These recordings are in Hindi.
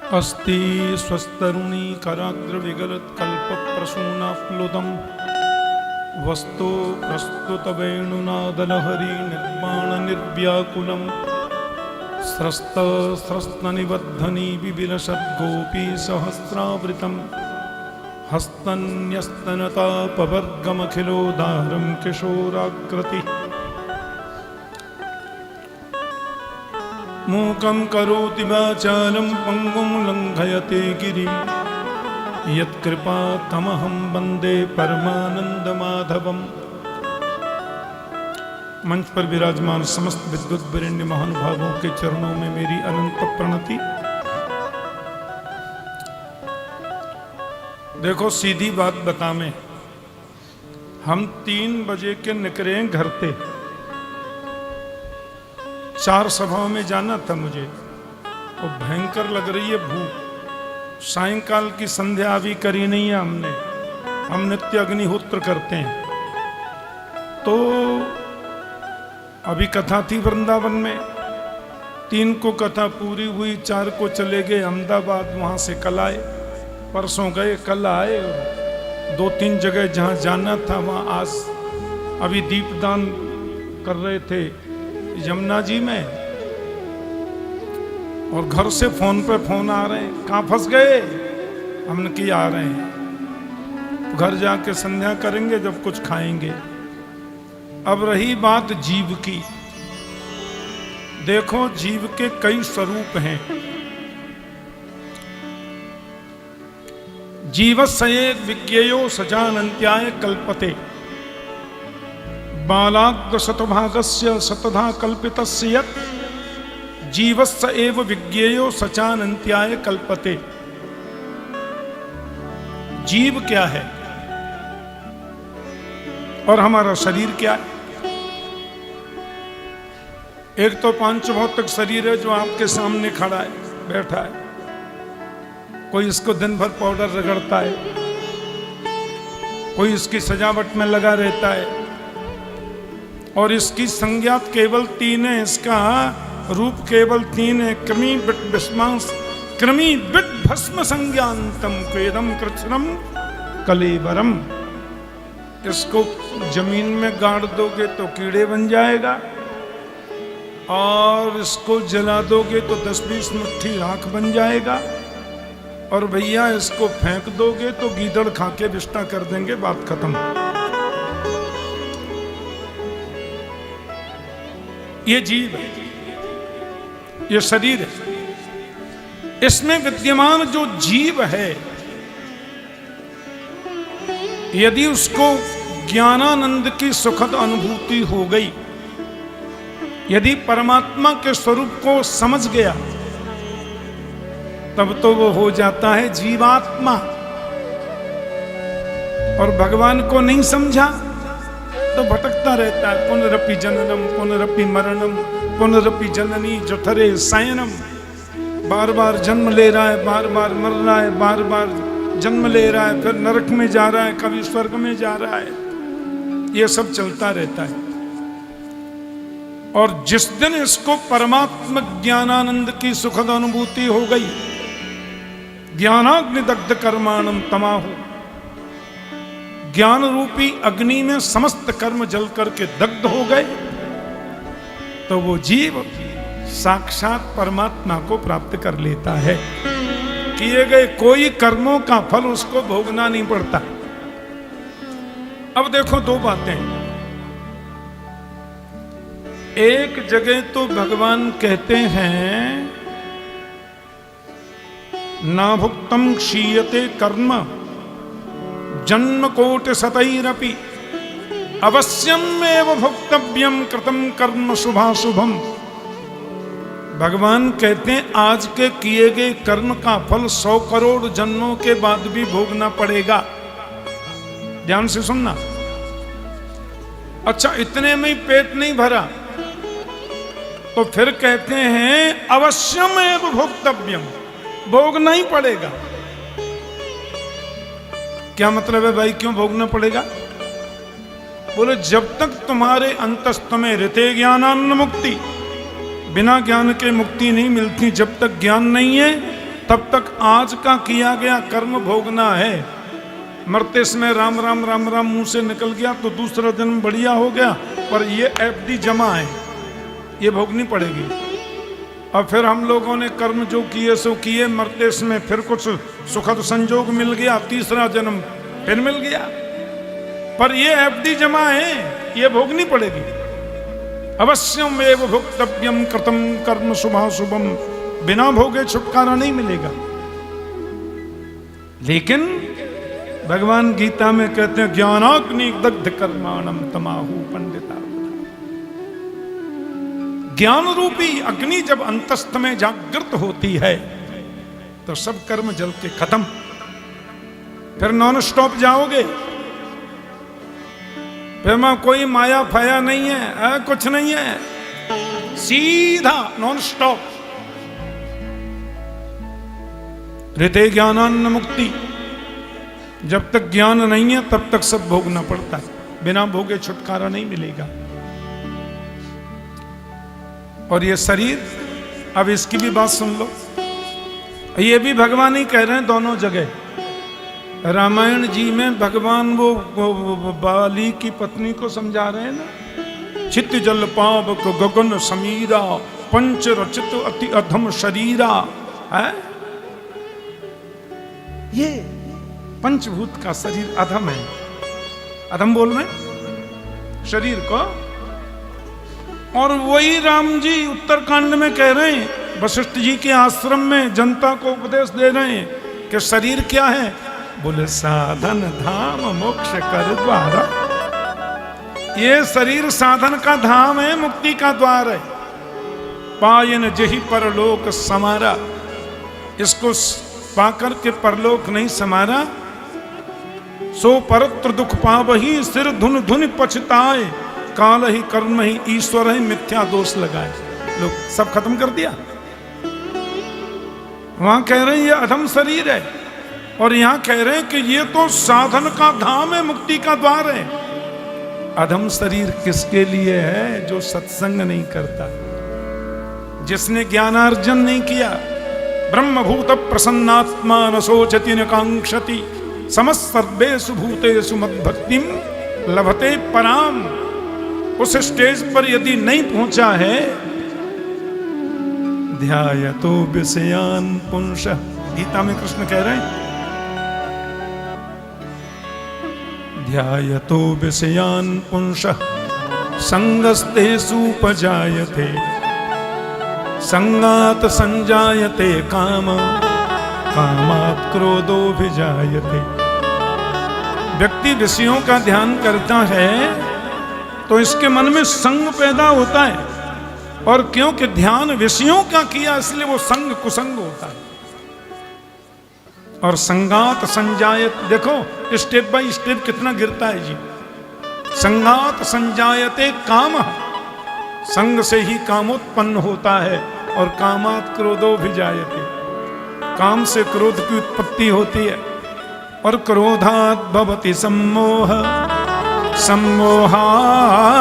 अस्ति स्वस्तरुणी कराग्रविगलत्कल्पप्रसूनाप्लुतं वस्तु प्रस्तुतवेणुनादलहरी निर्वाणनिर्व्याकुलं स्रस्तस्रस्तनिबद्धनी बिबिलशद्गोपी सहस्रावृतं हस्तन्यस्तनतापवर्गमखिलोदारं किशोराकृति मूकं करोति वाचालं पंगुं लंघयते गिरिं यत्कृपातमहं वन्दे परमानंदमाधवम्। मंच पर विराजमान समस्त विद्वत वरेण्य महानुभावों के चरणों में मेरी अनंत प्रणति। देखो सीधी बात बता में, हम 3 बजे के निकले घर से। 4 सभाओं में जाना था मुझे और भयंकर लग रही है भूख। सायंकाल की संध्या अभी करी नहीं है हमने, हम नित्य अग्निहोत्र करते हैं। तो अभी कथा थी वृंदावन में, 3 को कथा पूरी हुई, 4 को चले गए अहमदाबाद, वहां से कल आए, परसों गए कल आए। 2-3 जगह जहां जाना था वहां आज अभी दीपदान कर रहे थे यमुना जी में, और घर से फोन पे फोन आ रहे हैं, कहाँ फंस गए? हमने कि आ रहे हैं, घर जाके संध्या करेंगे जब कुछ खाएंगे। अब रही बात जीव की, देखो जीव के कई स्वरूप हैं। जीवस्य विज्ञेयो सजानन्त्याय कल्पते, बालाग्र शतभागस्य शतधा कल्पितस्य यत् जीवस्य एव विज्ञेयो सचानन्त्याय कल्पते। जीव क्या है और हमारा शरीर क्या है? एक तो पांचभौतिक शरीर है जो आपके सामने खड़ा है, बैठा है। कोई इसको दिन भर पाउडर रगड़ता है, कोई इसकी सजावट में लगा रहता है, और इसकी संज्ञात केवल 3 है, इसका रूप केवल 3 है। कृमि बिट विस्मांस कृमि बिट भस्म संज्ञान्तम क्वेदम कृत्स्नम कलेवरम। इसको जमीन में गाड़ दोगे तो कीड़े बन जाएगा, और इसको जला दोगे तो 10-20 मुट्ठी राख बन जाएगा, और भैया इसको फेंक दोगे तो गीदड़ खा के विष्टा कर देंगे, बात खत्म। ये जीव है, ये शरीर है। इसमें विद्यमान जो जीव है, यदि उसको ज्ञानानंद की सुखद अनुभूति हो गई, यदि परमात्मा के स्वरूप को समझ गया, तब तो वो हो जाता है जीवात्मा। और भगवान को नहीं समझा तो भटकता रहता है। पुनरपि जननम पुनरपि मरणम पुनरपि जननी जठरे शयनम। बार बार जन्म ले रहा है, बार बार मर रहा है, बार बार जन्म ले रहा है, फिर नरक में जा रहा है, कभी स्वर्ग में जा रहा है। ये सब चलता रहता है। और जिस दिन इसको परमात्मा ज्ञानानंद की सुखद अनुभूति हो गई, ज्ञानाग्नि दग्ध कर्माणम तमाहु, ज्ञान रूपी अग्नि में समस्त कर्म जल करके दग्ध हो गए, तो वो जीव साक्षात परमात्मा को प्राप्त कर लेता है। किए गए कोई कर्मों का फल उसको भोगना नहीं पड़ता। अब देखो 2 बातें। एक जगह तो भगवान कहते हैं ना भुक्तम क्षीयते कर्म जन्म कोटि शतैरपि अवश्यम एव भुक्तव्यम कृतम कर्म शुभाशुभम। भगवान कहते हैं आज के किए गए कर्म का फल 100 करोड़ जन्मों के बाद भी भोगना पड़ेगा। ध्यान से सुनना। अच्छा, इतने में ही पेट नहीं भरा तो फिर कहते हैं अवश्यम एव भोक्तव्यम, भोगना ही पड़ेगा। क्या मतलब है भाई, क्यों भोगना पड़ेगा? बोले जब तक तुम्हारे अंतस्थ में ऋते ज्ञानान्न मुक्ति, बिना ज्ञान के मुक्ति नहीं मिलती। जब तक ज्ञान नहीं है तब तक आज का किया गया कर्म भोगना है। मरते समय राम राम राम राम मुंह से निकल गया तो दूसरा जन्म बढ़िया हो गया, पर ये एफडी जमा है, ये भोगनी पड़ेगी। अब फिर हम लोगों ने कर्म जो किए सो किए, मरते समय फिर कुछ सुखद संजोग मिल गया, तीसरा जन्म फिर मिल गया, पर ये एफडी जमा है, ये भोगनी पड़ेगी। अवश्यम एव भोक्तव्यम कृतम कर्म शुभाशुभम, बिना भोगे छुटकारा नहीं मिलेगा। लेकिन भगवान गीता में कहते हैं ज्ञानाग्नि दग्ध कर्माणम तमाहु पंडिता। ज्ञान रूपी अग्नि जब अंतस्थ में जागृत होती है तो सब कर्म जल के खत्म, फिर नॉन स्टॉप जाओगे, फिर मैं कोई माया फाया नहीं है, कुछ नहीं है, सीधा नॉन स्टॉप। ऋते ज्ञानान्न मुक्ति, जब तक ज्ञान नहीं है तब तक सब भोगना पड़ता है, बिना भोगे छुटकारा नहीं मिलेगा। और ये शरीर, अब इसकी भी बात सुन लो, ये भी भगवान ही कह रहे हैं दोनों जगह। रामायण जी में भगवान वो बाली की पत्नी को समझा रहे हैं ना, चित जल पावक गगन समीरा पंच रचित अति अधम शरीरा है। ये पंचभूत का शरीर अधम है, अधम बोल रहे शरीर को। और वही राम जी उत्तरकांड में कह रहे हैं, वशिष्ठ जी के आश्रम में जनता को उपदेश दे रहे हैं कि शरीर क्या है, बोले साधन धाम मोक्ष कर द्वारा। ये शरीर साधन का धाम है, मुक्ति का द्वार है। पायन जही परलोक समारा, इसको पाकर के परलोक नहीं समारा, सो परत्र दुख पावही सिर धुन धुन पछताए, काल ही कर्म ही ईश्वर ही मिथ्या दोष लगाए। लोग सब खत्म कर दिया। वहां कह रहे हैं ये अधम शरीर है, और यहां कह रहे हैं कि ये तो साधन का धाम है, मुक्ति का द्वार है। अधम शरीर किसके लिए है? जो सत्संग नहीं करता, जिसने ज्ञानार्जन नहीं किया। ब्रह्मभूत प्रसन्नात्मा न शोचति न कांक्षति, समस्त सर्वेषु भूतेषु मद्भक्तिम लभते पराम। उस स्टेज पर यदि नहीं पहुंचा है, ध्यायतो विषयान पुंसः, गीता में कृष्ण कह रहे हैं, ध्यायतो विषयान पुंसः संगस्तेषुपजायते, संगात संजायते काम, कामात् क्रोधोऽभिजायते। व्यक्ति विषयों का ध्यान करता है तो इसके मन में संग पैदा होता है, और क्योंकि ध्यान विषयों का किया इसलिए वो संग कुसंग होता है। और संगात संजायत, देखो स्टेप बाय स्टेप कितना गिरता है जी। संगात संजायते काम, संग से ही काम उत्पन्न होता है, और कामात् क्रोधोऽभिजायते, काम से क्रोध की उत्पत्ति होती है। और क्रोधात् भवति सम्मोह, सम्मोहात्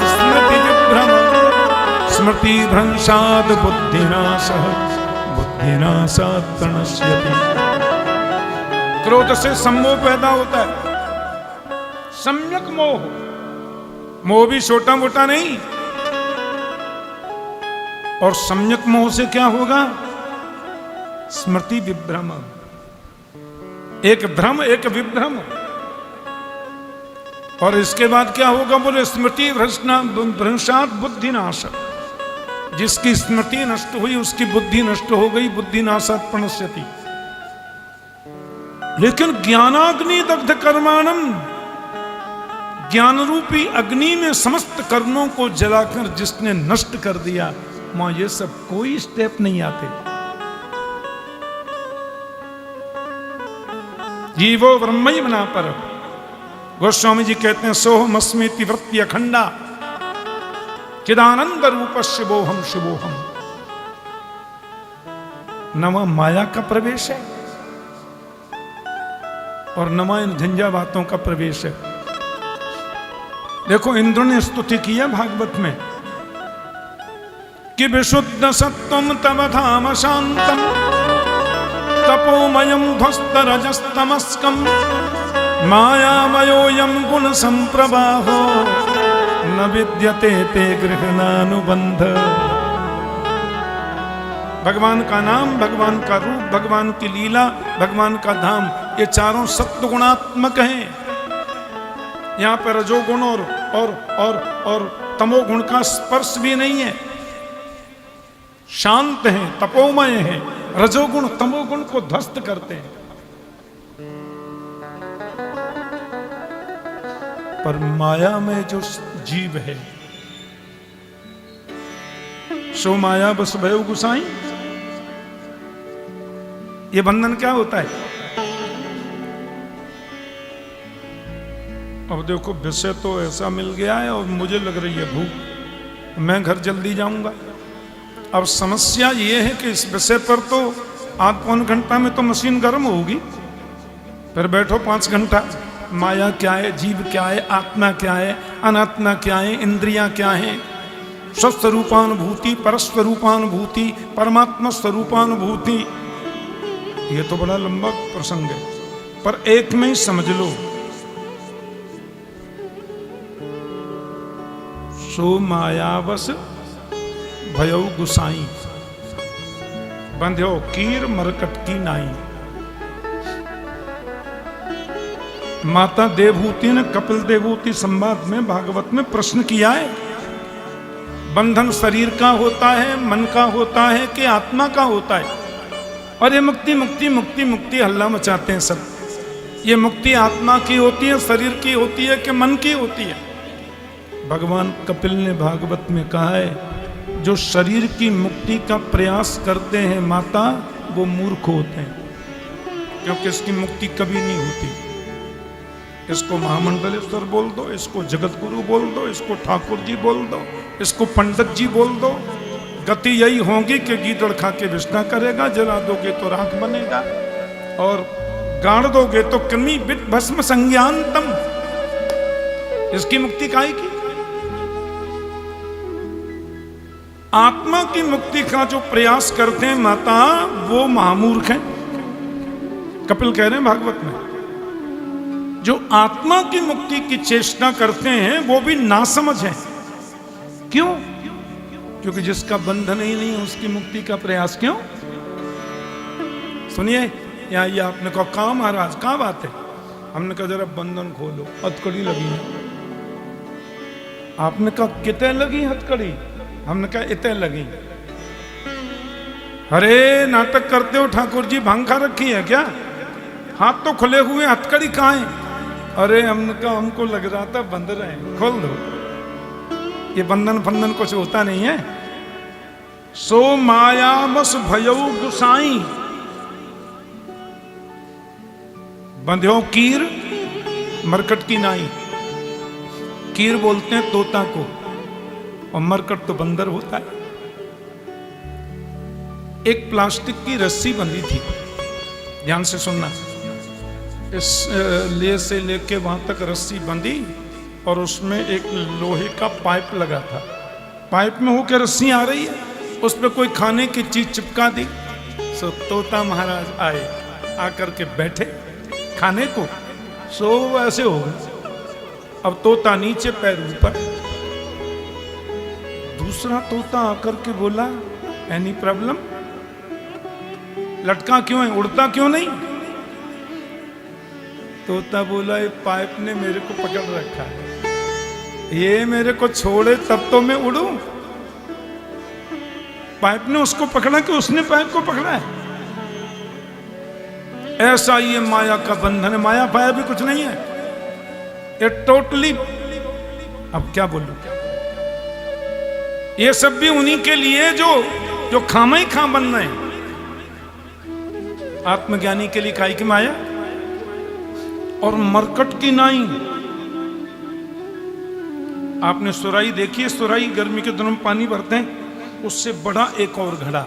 स्मृति विभ्रम, स्मृति भ्रंशात् बुद्धिनाशः, बुद्धिनाशात् प्रणश्यति। क्रोध से सम्मोह पैदा होता है, सम्यक मोह। मोह भी छोटा मोटा नहीं। और सम्यक मोह से क्या होगा? स्मृति विभ्रम, एक भ्रम एक विभ्रम। और इसके बाद क्या होगा? बोले स्मृति भ्रंशात् बुद्धिनाश, जिसकी स्मृति नष्ट हुई उसकी बुद्धि नष्ट हो गई, बुद्धिनाशात् प्रणश्यति। लेकिन ज्ञानाग्नि दग्ध कर्माणम, ज्ञान रूपी अग्नि में समस्त कर्मों को जलाकर जिसने नष्ट कर दिया, मां ये सब कोई स्टेप नहीं आते। जीवो ब्रह्मई बना पर, गोस्वामी जी कहते हैं सोहमस्मीति वृत्ति अखंडा, चिदानंद रूप शिवोहम शिवोहम। न वह माया का प्रवेश है और न वह इन झंझा बातों का प्रवेश है। देखो इंद्र ने स्तुति किया भागवत में कि विशुद्ध सत्वम तव धाम शांतम, तपोमयं ध्वस्तरजस्तमस्कं मायामयोऽयं गुणसंप्रवाहो न विद्यते ते गृहणानुबंध। भगवान का नाम, भगवान का रूप, भगवान की लीला, भगवान का धाम, ये चारों सत्व गुणात्मक हैं। यहाँ पर रजोगुण और तमोगुण का स्पर्श भी नहीं है। शांत हैं, तपोमय हैं, रजोगुण तमोगुण को ध्वस्त करते हैं। पर माया में जो जीव है सो माया बस भयो गुसाई। ये बंधन क्या होता है? अब देखो विषय तो ऐसा मिल गया है और मुझे लग रही है भूख, मैं घर जल्दी जाऊंगा। अब समस्या ये है कि इस विषय पर तो आध पौन घंटा में तो मशीन गर्म होगी, फिर बैठो 5 घंटा। माया क्या है, जीव क्या है, आत्मा क्या है, अनात्मा क्या है, इंद्रियां क्या है, स्वस्वरूपानुभूति, परस्वरूपानुभूति, परमात्मा स्वरूपानुभूति, ये तो बड़ा लंबा प्रसंग है। पर एक में ही समझ लो, सो मायावस भयो गुसाई, बंध्यो कीर मरकट की नाई। माता देवहूति ने कपिल देवहूति संवाद में, भागवत में प्रश्न किया है, बंधन शरीर का होता है, मन का होता है कि आत्मा का होता है? और ये मुक्ति मुक्ति मुक्ति मुक्ति हल्ला मचाते हैं सब। ये मुक्ति आत्मा की होती है, शरीर की होती है कि मन की होती है? भगवान कपिल ने भागवत में कहा है, जो शरीर की मुक्ति का प्रयास करते हैं माता, वो मूर्ख होते हैं, क्योंकि इसकी मुक्ति कभी नहीं होती। इसको महामंडलेश्वर बोल दो, इसको जगत गुरु बोल दो, इसको ठाकुर जी बोल दो, इसको पंडित जी बोल दो, गति यही होगी कि गीदड़ खा के विष्णा करेगा, जला दोगे तो राख बनेगा, और गाड़ दोगे तो कृमि बिट भस्म संज्ञानतम। इसकी मुक्ति काहे की? आत्मा की मुक्ति का जो प्रयास करते हैं माता, वो महामूर्ख हैं। कपिल कह रहे हैं भागवत में, जो आत्मा की मुक्ति की चेष्टा करते हैं वो भी नासमझ हैं। क्यों? क्योंकि जिसका बंधन ही नहीं उसकी मुक्ति का प्रयास क्यों? सुनिए, यहाँ ये आपने कहा कहाँ महाराज, कहाँ बात है? हमने कहा जरा बंधन खोलो, हथकड़ी लगी है। आपने कहा कितने लगी हथकड़ी? हमने कहा इतने लगी। अरे नाटक करते हो ठाकुर जी, भांग खा रखी है क्या? हाथ तो खुले हुए, हथकड़ी कहाँ है? अरे हमने कहा हमको लग रहा था बंद रहे, खोल दो। ये बंधन फंधन कुछ होता नहीं है। सो मायावस भयो गुसाई, बंध्यो कीर मरकट की नाई। कीर बोलते हैं तोता को, और मरकट तो बंदर होता है। एक प्लास्टिक की रस्सी बंधी थी, ध्यान से सुनना। इस ले से लेके वहां तक रस्सी बंधी, और उसमें एक लोहे का पाइप लगा था। पाइप में होकर रस्सी आ रही है, उस पर कोई खाने की चीज चिपका दी। सो तोता महाराज आए, आकर के बैठे खाने को। सो ऐसे हो गए। अब तोता नीचे पैर ऊपर। दूसरा तोता आकर के बोला, एनी प्रॉब्लम? लटका क्यों है, उड़ता क्यों नहीं? तोता बोला, ये पाइप ने मेरे को पकड़ रखा है, ये मेरे को छोड़े तब तो मैं उड़ूं। पाइप ने उसको पकड़ा कि उसने पाइप को पकड़ा है? ऐसा ये माया का बंधन है। माया पाया भी कुछ नहीं है, ये टोटली। अब क्या बोलूं, ये सब भी उन्हीं के लिए जो खामा ही खां बन रहे हैं। आत्मज्ञानी के लिए काई की माया और मरकट की नाई। आपने सुराही देखी है? सुराही गर्मी के दिनों में पानी भरते हैं, उससे बड़ा एक और घड़ा,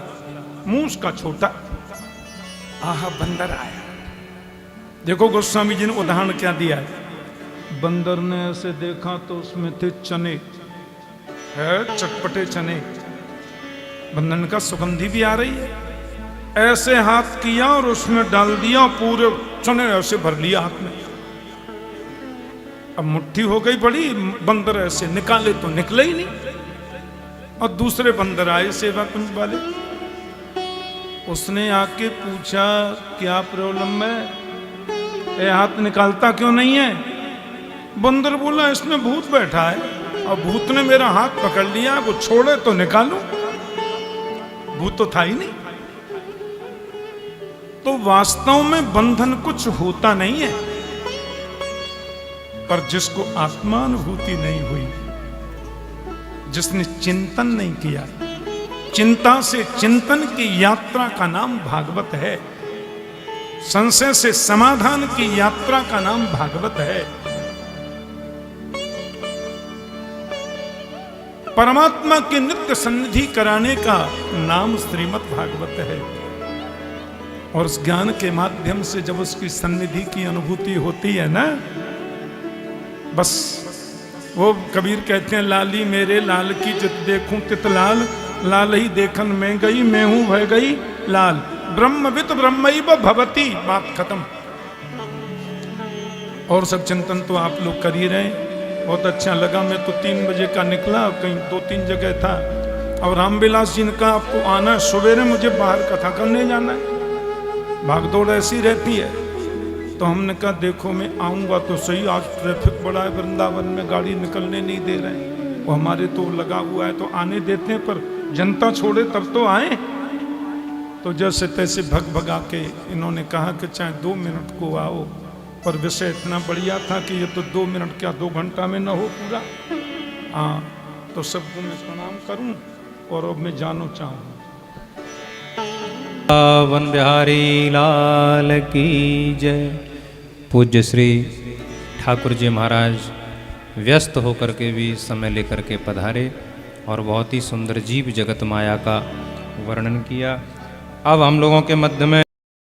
मुंह उसका छोटा। आहा बंदर आया। देखो गोस्वामी जी ने उदाहरण क्या दिया है। बंदर ने ऐसे देखा तो उसमें थे चने, है चटपटे चने। बंदर का सुगंधी भी आ रही है, ऐसे हाथ किया और उसमें डाल दिया, पूरे चने ऐसे भर लिया हाथ में। अब मुट्ठी हो गई बड़ी, बंदर ऐसे निकाले तो निकले ही नहीं। और दूसरे बंदर आए सेवा कुंज वाले, उसने आके पूछा क्या प्रॉब्लम है, ये हाथ निकालता क्यों नहीं है? बंदर बोला इसमें भूत बैठा है और भूत ने मेरा हाथ पकड़ लिया, वो छोड़े तो निकालूं, भूत तो था ही नहीं। तो वास्तव में बंधन कुछ होता नहीं है, पर जिसको आत्मानुभूति नहीं हुई, जिसने चिंतन नहीं किया, चिंता से चिंतन की यात्रा का नाम भागवत है, संशय से समाधान की यात्रा का नाम भागवत है। परमात्मा की नित्य सन्निधि कराने का नाम श्रीमद् भागवत है। और उस ज्ञान के माध्यम से जब उसकी सन्निधि की अनुभूति होती है ना, बस वो कबीर कहते हैं, लाली मेरे लाल की जित देखूं तित लाल, लाल ही देखन में गई, मैं हूं भय गई लाल, ब्रह्मविद ब्रह्मैव भवति, बात खत्म। और सब चिंतन तो आप लोग कर ही रहे, बहुत अच्छा लगा। मैं तो 3 बजे का निकला, कहीं 2-3 जगह था, और रामविलास जी ने कहा आपको आना है, सवेरे मुझे बाहर कथा करने जाना है, भागदौड़ ऐसी रहती है। तो हमने कहा देखो मैं आऊँगा तो सही, आज ट्रैफिक बड़ा है वृंदावन में, गाड़ी निकलने नहीं दे रहे हैं, वो हमारे तो लगा हुआ है तो आने देते हैं, पर जनता छोड़े तब तो आए। तो जैसे तैसे भग भगा के इन्होंने कहा कि चाहे 2 मिनट को आओ, पर विषय इतना बढ़िया था कि ये तो 2 मिनट क्या 2 घंटा में न हो पूरा। हाँ, तो सबको मैं प्रणाम करूं और अब मैं जानो चाहूँ। वन बिहारी लाल की जय। पूज्य श्री ठाकुर जी महाराज व्यस्त होकर के भी समय लेकर के पधारे और बहुत ही सुंदर जीव जगत माया का वर्णन किया। अब हम लोगों के मध्य में